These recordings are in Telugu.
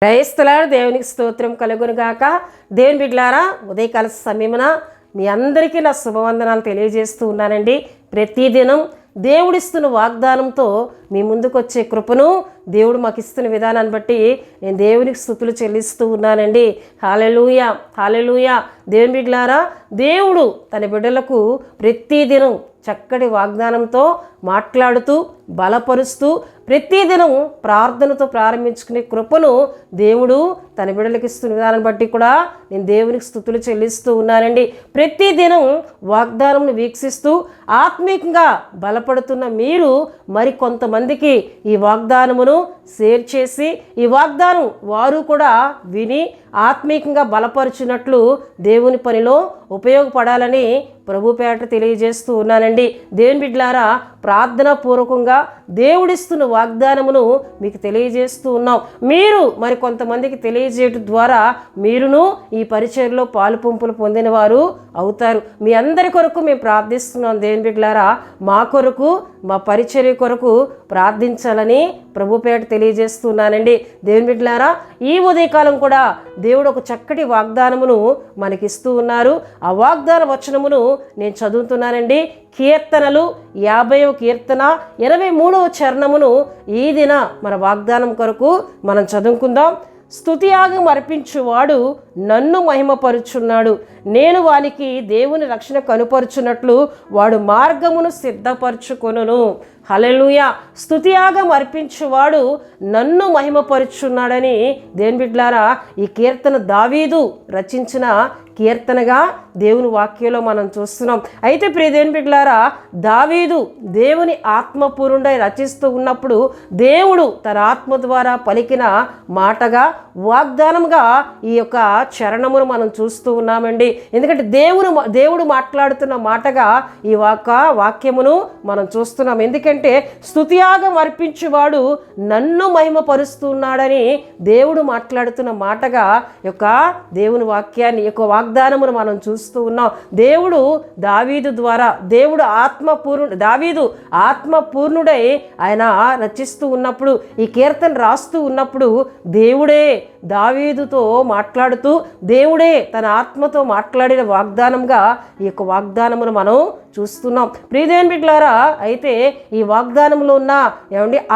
క్రైస్తలారా దేవునికి స్తోత్రం కలుగునుగాక. దేవుని బిడ్డలారా, ఉదయకాల సమయమున మీ అందరికీ నా శుభవందనాలు తెలియజేస్తూ ఉన్నానండి. ప్రతిదినం దేవుడిస్తున్న వాగ్దానంతో మీ ముందుకు వచ్చే కృపను దేవుడు మాకు ఇస్తున్న విధానాన్ని బట్టి నేను దేవునికి స్తుతులు చెల్లిస్తూ ఉన్నానండి. హల్లెలూయా, హల్లెలూయా. దేవుని బిడ్డలారా, దేవుడు తన బిడ్డలకు ప్రతిదినం చక్కటి వాగ్దానంతో మాట్లాడుతూ బలపరుస్తూ ప్రతిదినం ప్రార్థనతో ప్రారంభించుకునే కృపను దేవుడు తన బిడ్డలకు ఇస్తున్న విధానాన్ని బట్టి కూడా నేను దేవునికి స్తుతులు చెల్లిస్తూ ఉన్నానండి. ప్రతిదినం వాగ్దానంను వీక్షిస్తూ ఆత్మీయంగా బలపడుతున్న మీరు మరి కొంతమందికి ఈ వాగ్దానమును షేర్ చేసి ఈ వాగ్దానం వారు కూడా విని ఆత్మీయంగా బలపరుచున్నట్లు దేవుని పనిలో ఉపయోగపడాలని ప్రభుపేట తెలియజేస్తూ ఉన్నానండి. దేవుని బిడ్డలారా, ప్రార్థనా పూర్వకంగా దేవుడిస్తున్న వాగ్దానమును మీకు తెలియజేస్తూ ఉన్నాం. మీరు మరి కొంతమందికి తెలియజేయడం ద్వారా మీరును ఈ పరిచర్యలో పాలుపంపులు పొందిన వారు అవుతారు. మీ అందరి కొరకు మేము ప్రార్థిస్తున్నాం. దేవుని బిడ్డలారా, మా కొరకు మా పరిచర్య కొరకు ప్రార్థించాలని ప్రభుపేట తెలియజేస్తున్నానండి. దేవుని బిడ్డలారా, ఈ ఉదయకాలం కూడా దేవుడు ఒక చక్కటి వాగ్దానమును మనకిస్తూ ఉన్నారు. ఆ వాగ్దాన వచనమును నేను చదువుతున్నానండి. కీర్తనలు 50వ కీర్తన 23వ చరణమును ఈ దిన మన వాగ్దానం కొరకు మనం చదువుకుందాం. స్తుతియాగం అర్పించువాడు నన్ను మహిమపరుచున్నాడు. నేను వానికి దేవుని రక్షణ కనుపరుచున్నట్లు వాడు మార్గమును సిద్ధపరచుకొనును. హల్లెలూయా. స్తుతియాగం అర్పించువాడు నన్ను మహిమపరుచున్నాడని దేవుని బిడ్డలారా, ఈ కీర్తన దావీదు రచించిన కీర్తనగా దేవుని వాక్యంలో మనం చూస్తున్నాం. అయితే ప్రియ దేవుని బిడ్డలారా, దావీదు దేవుని ఆత్మపూర్ణుడై రచిస్తూ ఉన్నప్పుడు దేవుడు తన ఆత్మ ద్వారా పలికిన మాటగా వాగ్దానంగా ఈ యొక్క చరణమును మనం చూస్తూ ఉన్నామండి. ఎందుకంటే దేవుడు మాట్లాడుతున్న మాటగా ఈ వాక్యమును మనం చూస్తున్నాం. ఎందుకంటే స్తుతియాగం అర్పించువాడు నన్ను మహిమపరుస్తున్నాడని దేవుడు మాట్లాడుతున్న మాటగా యొక్క దేవుని వాక్యాన్ని యొక్క వాగ్దానమును మనం చూస్తూ ఉన్నాం. దేవుడు దావీదు ద్వారా దావీదు ఆత్మపూర్ణుడై ఆయన రచిస్తూ ఉన్నప్పుడు, ఈ కీర్తన రాస్తూ ఉన్నప్పుడు దేవుడే దావీదుతో మాట్లాడుతూ దేవుడే తన ఆత్మతో మాట్లాడిన వాగ్దానంగా ఈ యొక్క వాగ్దానమును మనం చూస్తున్నాం. ప్రియదేవుని బిడ్డలారా, అయితే ఈ వాగ్దానంలో ఉన్న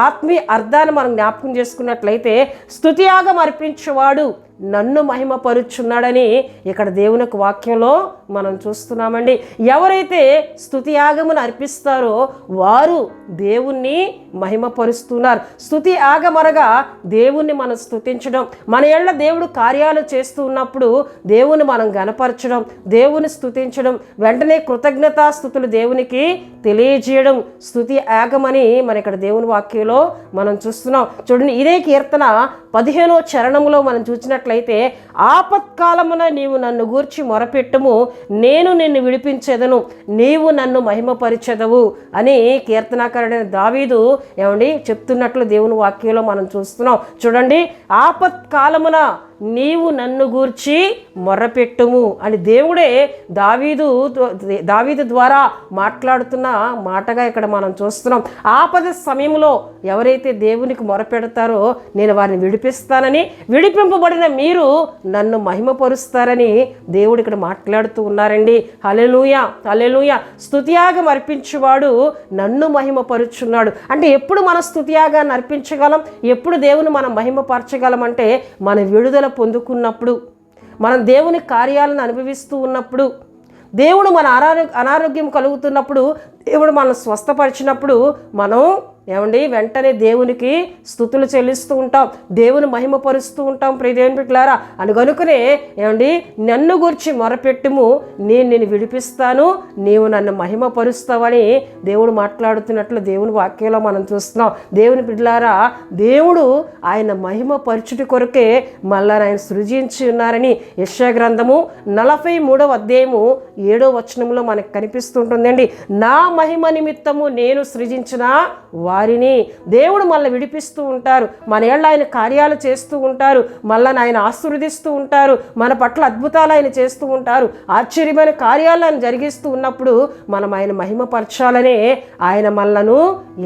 ఆత్మీయ అర్థాన్ని మనం జ్ఞాపకం చేసుకున్నట్లయితే స్తుతియాగం అర్పించేవాడు నన్ను మహిమపరుచున్నాడని ఇక్కడ దేవుని వాక్యంలో మనం చూస్తున్నామండి. ఎవరైతే స్తుతియాగమును అర్పిస్తారో వారు దేవుణ్ణి మహిమపరుస్తున్నారు. స్తుతి యాగమనగా దేవుణ్ణి మనం స్తుతించడం, మన ఏళ్ళ దేవుడు కార్యాలు చేస్తూ ఉన్నప్పుడు దేవుని మనం గణపరచడం, దేవుని స్తుతించడం, వెంటనే కృతజ్ఞతాస్తుతులు దేవునికి తెలియజేయడం స్తుతి యాగమని మన ఇక్కడ దేవుని వాక్యంలో మనం చూస్తున్నాం. చూడండి, ఇదే కీర్తన 15వ చరణంలో మనం చూసినట్లయితే, ఆపత్కాలమున నీవు నన్ను గూర్చి మొరపెట్టుము, నేను నిన్ను విడిపించెదను, నీవు నన్ను మహిమపరిచెదవు అని కీర్తనాకారుడైన దావీదు చెప్తున్నట్లు దేవుని వాక్యంలో మనం చూస్తున్నాం. చూడండి, ఆపత్కాలమున నీవు నన్ను గూర్చి మొర్రపెట్టుము అని దేవుడే దావీదు ద్వారా మాట్లాడుతున్న మాటగా ఇక్కడ మనం చూస్తున్నాం. ఆపద సమయంలో ఎవరైతే దేవునికి మొరపెడతారో నేను వారిని విడిపిస్తానని, విడిపింపబడిన మీరు నన్ను మహిమపరుస్తారని దేవుడు ఇక్కడ మాట్లాడుతూ ఉన్నారండి. హల్లెలూయా, హల్లెలూయా. స్తుతియాగం అర్పించువాడు నన్ను మహిమపరుచున్నాడు అంటే ఎప్పుడు మన స్తుతియాగాన్ని అర్పించగలం, ఎప్పుడు దేవుని మనం మహిమపరచగలం అంటే మన విడుదల పొందుకున్నప్పుడు, మనం దేవుని కార్యాలను అనుభవిస్తూ ఉన్నప్పుడు, దేవుడు మన అనారోగ్యం కలుగుతున్నప్పుడు, దేవుడు మనం స్వస్థపరిచినప్పుడు మనం వెంటనే దేవునికి స్తుతులు చెల్లిస్తూ ఉంటాం, దేవుని మహిమపరుస్తూ ఉంటాం. ప్రియ దేవుని బిడ్డలారా, అని కనుకనే నన్ను గురించి మొరపెట్టుము, నేను నిన్ను విడిపిస్తాను, నీవు నన్ను మహిమపరుస్తావని దేవుడు మాట్లాడుతున్నట్లు దేవుని వాక్యంలో మనం చూస్తున్నాం. దేవుని బిడ్డలారా, దేవుడు ఆయన మహిమపరచుటి కొరకే మళ్ళా ఆయన సృజించి ఉన్నారని యెషయా గ్రంథము 43వ అధ్యాయము 7వ వచనంలో మనకు కనిపిస్తుంటుందండి. నా మహిమ నిమిత్తము నేను సృజించిన వారిని దేవుడు మనల్ని విడిపిస్తూ ఉంటారు. మన ఏళ్ళ ఆయన కార్యాలు చేస్తూ ఉంటారు, మళ్ళీ ఆయన ఆశీర్వదిస్తూ ఉంటారు, మన పట్ల అద్భుతాలు ఆయన చేస్తూ ఉంటారు, ఆశ్చర్యమైన కార్యాలు ఆయన జరిగిస్తూ ఉన్నప్పుడు మనం ఆయన మహిమపరచాలనే ఆయన మనలను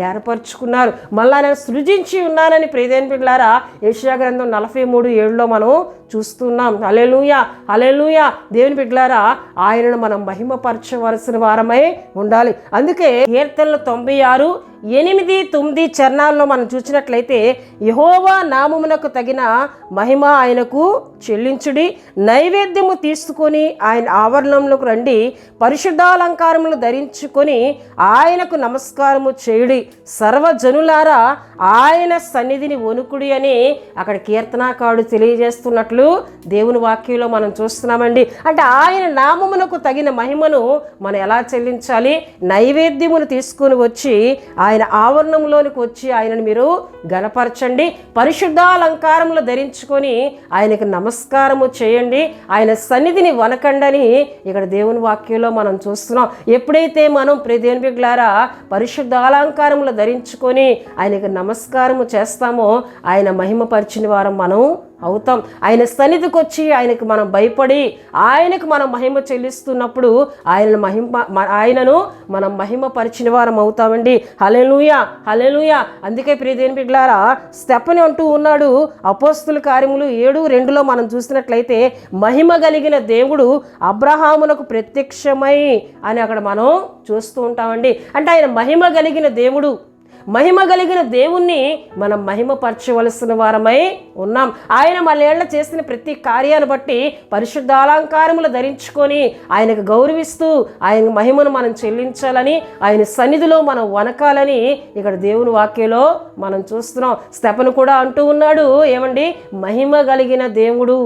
ఏర్పరచుకున్నారు. మళ్ళీ ఆయన సృజించి ఉన్నానని ప్రియమైన బిడ్డలారా యెషయా గ్రంథం 43:7 మనం చూస్తున్నాం. హల్లెలూయా, హల్లెలూయా. దేవుని బిడ్డలారా ఆయనను మనం మహిమపరచవలసిన వారమై ఉండాలి. అందుకే కీర్తనలు 96, 8, 9 చరణాల్లో మనం చూసినట్లయితే యెహోవా నామమునకు తగిన మహిమ ఆయనకు చెల్లించుడి, నైవేద్యము తీసుకొని ఆయన ఆవరణంలోకి రండి, పరిశుద్ధాలంకారములు ధరించుకొని ఆయనకు నమస్కారము చేయుడి, సర్వజనులారా ఆయన సన్నిధిని వణుకుడి అని అక్కడ కీర్తనాకారుడు తెలియజేస్తున్నట్లు దేవుని వాక్యంలో మనం చూస్తున్నామండి. అంటే ఆయన నామమునకు తగిన మహిమను మనం ఎలా చెల్లించాలి? నైవేద్యమును తీసుకొని వచ్చి ఆయన ఆవరణంలోనికి వచ్చి ఆయనను మీరు గణపరచండి, పరిశుద్ధాలంకారములు ధరించుకొని ఆయనకు నమస్కారము చేయండి, ఆయన సన్నిధిని వనకండని ఇక్కడ దేవుని వాక్యంలో మనం చూస్తున్నాం. ఎప్పుడైతే మనం దేవుని బిడ్డలారా పరిశుద్ధాలంకారములు ధరించుకొని ఆయనకు నమస్కారము చేస్తామో ఆయన మహిమపరిచిన వారం మనం అవుతాం. ఆయన సన్నిధికి వచ్చి ఆయనకు మనం భయపడి ఆయనకు మనం మహిమ చెల్లిస్తున్నప్పుడు ఆయనను మనం మహిమపరిచిన వారం అవుతామండి. హల్లెలూయా, హల్లెలూయా. అందుకే ప్రియదేని బిడ్డలారా స్టెఫెను అంటూ ఉన్నాడు అపోస్తలుల కార్యములు 7:2 మనం చూసినట్లయితే మహిమ కలిగిన దేవుడు అబ్రహామునకు ప్రత్యక్షమై అని అక్కడ మనం చూస్తూ ఉంటామండి. అంటే ఆయన మహిమ కలిగిన దేవుడు, మహిమ కలిగిన దేవుణ్ణి మనం మహిమపరచవలసిన వారమై ఉన్నాం. ఆయన మళ్ళేళ్ల చేసిన ప్రతి కార్యాన్ని బట్టి పరిశుద్ధాలంకారములు ధరించుకొని ఆయనకు గౌరవిస్తూ ఆయన మహిమను మనం చెల్లించాలని, ఆయన సన్నిధిలో మనం వనకాలని ఇక్కడ దేవుని వాక్యంలో మనం చూస్తున్నాం. స్టెఫెను కూడా అంటూ ఉన్నాడు ఏమండి, మహిమ కలిగిన దేవుడు,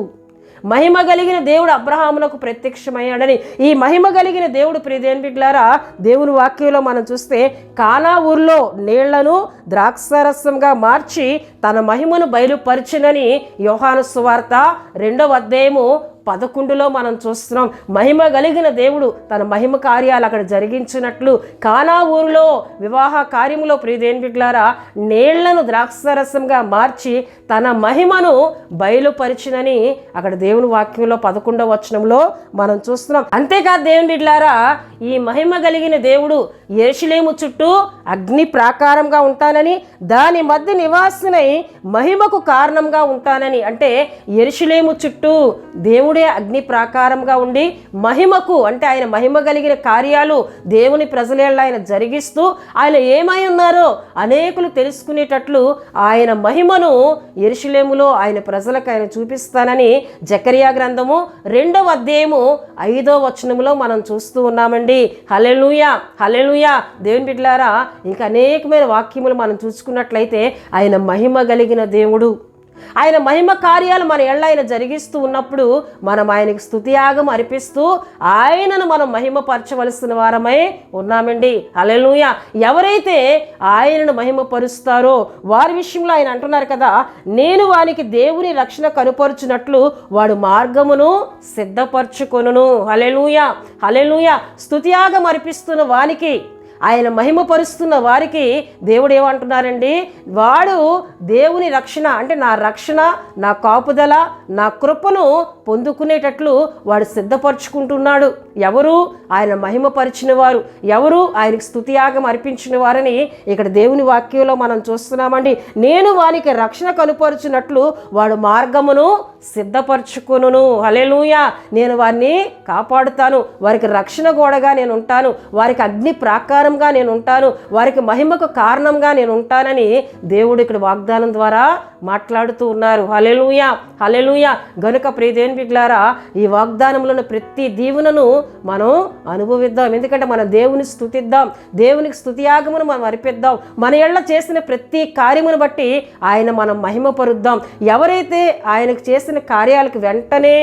మహిమ కలిగిన దేవుడు అబ్రహామునకు ప్రత్యక్షమయ్యాడని. ఈ మహిమ కలిగిన దేవుడు ప్రియదేని బిడ్డలారా దేవుని వాక్యంలో మనం చూస్తే కానా ఊర్లో నీళ్లను ద్రాక్షారసంగా మార్చి తన మహిమను బయలుపరిచినని యోహాను సువార్త 2:11 మనం చూస్తున్నాం. మహిమ కలిగిన దేవుడు తన మహిమ కార్యాలు అక్కడ జరిగించినట్లు కానా ఊరిలో వివాహ కార్యములో ప్రియదేని బిడ్డలారా నీళ్లను ద్రాక్షారసంగా మార్చి తన మహిమను బయలుపరిచినని అక్కడ దేవుని వాక్యంలో 11వ వచనంలో మనం చూస్తున్నాం. అంతేకాదు దేవుని బిడ్డలారా ఈ మహిమ కలిగిన దేవుడు యెరూషలేము చుట్టూ అగ్ని ప్రాకారంగా ఉంటానని, దాని మధ్య నివాసినై మహిమకు కారణంగా ఉంటానని. అంటే యెరూషలేము చుట్టూ దేవుడే అగ్ని ప్రాకారంగా ఉండి మహిమకు, అంటే ఆయన మహిమ కలిగిన కార్యాలు దేవుని ప్రజలేళ్ళ ఆయన జరిగిస్తూ ఆయన ఏమై ఉన్నారో అనేకులు తెలుసుకునేటట్లు ఆయన మహిమను యెరూషలేములో ఆయన ప్రజలకు ఆయన చూపిస్తానని జకరియా గ్రంథము 2:5 మనం చూస్తూ ఉన్నామండి. హల్లెలూయా, హల్లెలూయా. దేవుని బిడ్డలారా ఇంకా అనేకమైన వాక్యములు మనం చూసుకున్నట్లయితే ఆయన మహిమ కలిగిన దేవుడు, ఆయన మహిమ కార్యాలు మన ఎళ్ళ ఆయన జరిగిస్తూ ఉన్నప్పుడు మనం ఆయనకు స్తుతియాగం అర్పిస్తూ ఆయనను మనం మహిమపరచవలసిన వారమై ఉన్నామండి. హల్లెలూయా. ఎవరైతే ఆయనను మహిమపరుస్తారో వారి విషయంలో ఆయన అంటున్నారు కదా, నేను వానికి దేవుని రక్షణ కనుపరుచున్నట్లు వాడు మార్గమును సిద్ధపరచుకొనును. హల్లెలూయా, హల్లెలూయా. స్తుతియాగం అర్పిస్తున్న వానికి, ఆయన మహిమపరుస్తున్న వారికి దేవుడు ఏమంటున్నారండి, వాడు దేవుని రక్షణ, అంటే నా రక్షణ, నా కాపుదల, నా కృపను పొందుకునేటట్లు వాడు సిద్ధపరచుకుంటున్నాడు. ఎవరు? ఆయన మహిమపరిచిన వారు, ఎవరు? ఆయనకు స్తుతియాగం అర్పించిన వారని ఇక్కడ దేవుని వాక్యంలో మనం చూస్తున్నామండి. నేను వానికి రక్షణ కనుపరుచున్నట్లు వాడు మార్గమును సిద్ధపరచుకొనును. హల్లెలూయా. నేను వారిని కాపాడుతాను, వారికి రక్షణ గోడగా నేను ఉంటాను, వారికి అగ్ని ప్రాకారంగా నేను ఉంటాను, వారికి మహిమకు కారణంగా నేను ఉంటానని దేవుడు ఇక్కడ వాగ్దానం ద్వారా మాట్లాడుతూ ఉన్నారు. హల్లెలూయా, హల్లెలూయా. గనుక ప్రియదేని బిడ్డలారా ఈ వాగ్దానంలోని ప్రతి దీవెనను మనం అనుభవిద్దాం. ఎందుకంటే మన దేవుని స్తుతిద్దాం, దేవునికి స్తుతియాగమును మనం అర్పిద్దాం. మన ఎళ్ళ చేసిన ప్రతి కార్యమును బట్టి ఆయన మనం మహిమపరుద్దాం. ఎవరైతే ఆయనకు చేసిన కార్యాలకు వెంటనే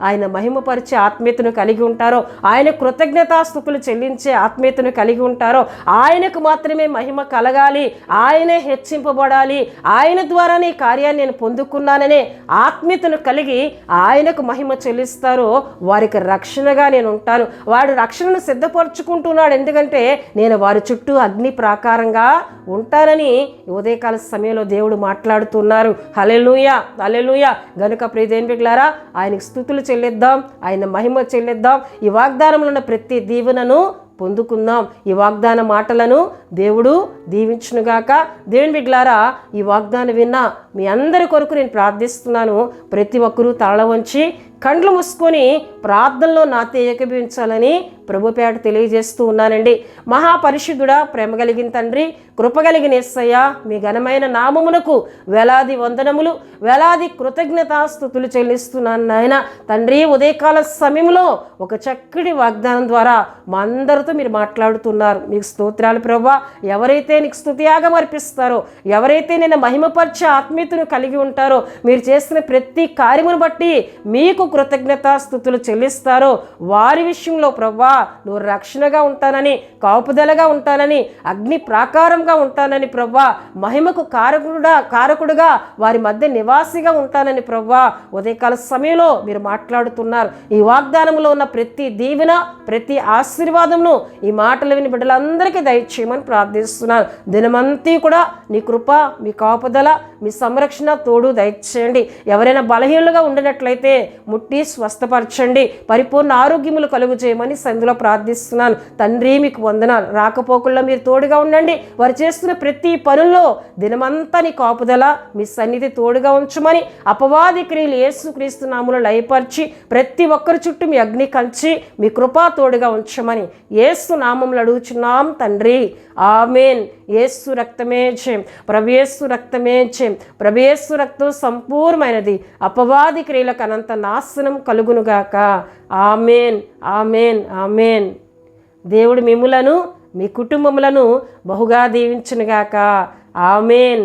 ఆయన మహిమపరిచే ఆత్మీయతను కలిగి ఉంటారో, ఆయన కృతజ్ఞతాస్తుతులు చెల్లించే ఆత్మీయతను కలిగి ఉంటారో ఉన్నారో ఆయనకు మాత్రమే మహిమ కలగాలి, ఆయనే హెచ్చింపబడాలి, ఆయన ద్వారానే ఈ కార్యాన్ని నేను పొందుకున్నాననే ఆత్మీయతను కలిగి ఆయనకు మహిమ చెల్లిస్తారో వారికి రక్షణగా నేను ఉంటాను. వాడు రక్షణను సిద్ధపరచుకుంటున్నాడు, ఎందుకంటే నేను వారి చుట్టూ అగ్ని ప్రాకారంగా ఉంటానని ఉదయకాల సమయంలో దేవుడు మాట్లాడుతున్నారు. హల్లెలూయా, హల్లెలూయా. గనుక ప్రియ దేవుని బిడ్డలారా, ఆయనకు స్తుతులు చెల్లిద్దాం, ఆయన మహిమ చెల్లిద్దాం. ఈ వాగ్దానంలో ఉన్న ప్రతి దీవెనను పొందుకుందాం. ఈ వాగ్దాన మాటలను దేవుడు దీవించునుగాక. దేవుని బిడ్డలారా, ఈ వాగ్దానం విన్న మీ అందరి కొరకు నేను ప్రార్థిస్తున్నాను. ప్రతి ఒక్కరూ తల వంచి కండ్లు మూసుకొని ప్రార్థనలో నాతో ఏకీభవించాలని ప్రభుపేట తెలియజేస్తూ ఉన్నానండి. మహాపరిశుద్ధుడా, ప్రేమ కలిగిన తండ్రి, కృప కలిగిన యేసయ్య, మీ ఘనమైన నామమునకు వేలాది వందనములు, వేలాది కృతజ్ఞతాస్తుతులు చెల్లిస్తున్నాను నాయన. తండ్రి, ఉదయకాల సమయంలో ఒక చక్కటి వాగ్దానం ద్వారా మా అందరితో మీరు మాట్లాడుతున్నారు. మీకు స్తోత్రాలు ప్రభువా. ఎవరైతే నీకు స్తుతియాగం అర్పిస్తారో, ఎవరైతే నేను మహిమపరిచే ఆత్మీయతను కలిగి ఉంటారో, మీరు చేసిన ప్రతి కార్యమును బట్టి మీకు కృతజ్ఞతాస్తుతులు చెల్లిస్తారో వారి విషయంలో ప్రభువా నువ్వు రక్షణగా ఉంటానని, కాపుదలగా ఉంటానని, అగ్ని ప్రాకారంగా ఉంటానని ప్రభువా, మహిమకు కారకుడుగా వారి మధ్య నివాసిగా ఉంటానని ప్రభువా ఉదయకాల సమయంలో మీరు మాట్లాడుతున్నారు. ఈ వాగ్దానంలో ఉన్న ప్రతి దీవెన, ప్రతి ఆశీర్వాదమును ఈ మాటలు విని బిడ్డలందరికీ దయచేయమని ప్రార్థిస్తున్నాను. దినమంతా కూడా నీ కృప, మీ కాపుదల, మీ సంరక్షణ తోడు దయచేయండి. ఎవరైనా బలహీనులుగా ఉండినట్లయితే ముట్టి స్వస్థపరచండి, పరిపూర్ణ ఆరోగ్యములు కలుగు చేయమని సందులో ప్రార్థిస్తున్నాను. తండ్రి, మీకు వందనాలు. రాకపోకల్లో మీరు తోడుగా ఉండండి. వారు చేస్తున్న ప్రతి పనుల్లో దినమంతా నీ కాపుదల, మీ సన్నిధి తోడుగా ఉంచమని, అపవాది క్రియలు యేసుక్రీస్తు నామములో లయపరిచి ప్రతి ఒక్కరి చుట్టూ మీ అగ్ని కంచి మీ కృపా తోడుగా ఉంచమని యేసు నామములో అడుగుచున్నాం తండ్రి. ఆమేన్. యేసు రక్తమే జయం, ప్రభుయేసు రక్తమే జయం, ప్రభుయేసు రక్తం సంపూర్ణమైనది. అపవాది క్రియలకు అనంత నాశనం కలుగునుగాక. ఆమేన్, ఆమేన్, ఆమేన్. దేవుడు మిమ్ములను, మీ కుటుంబములను బహుగా దీవించునుగాక. ఆమేన్.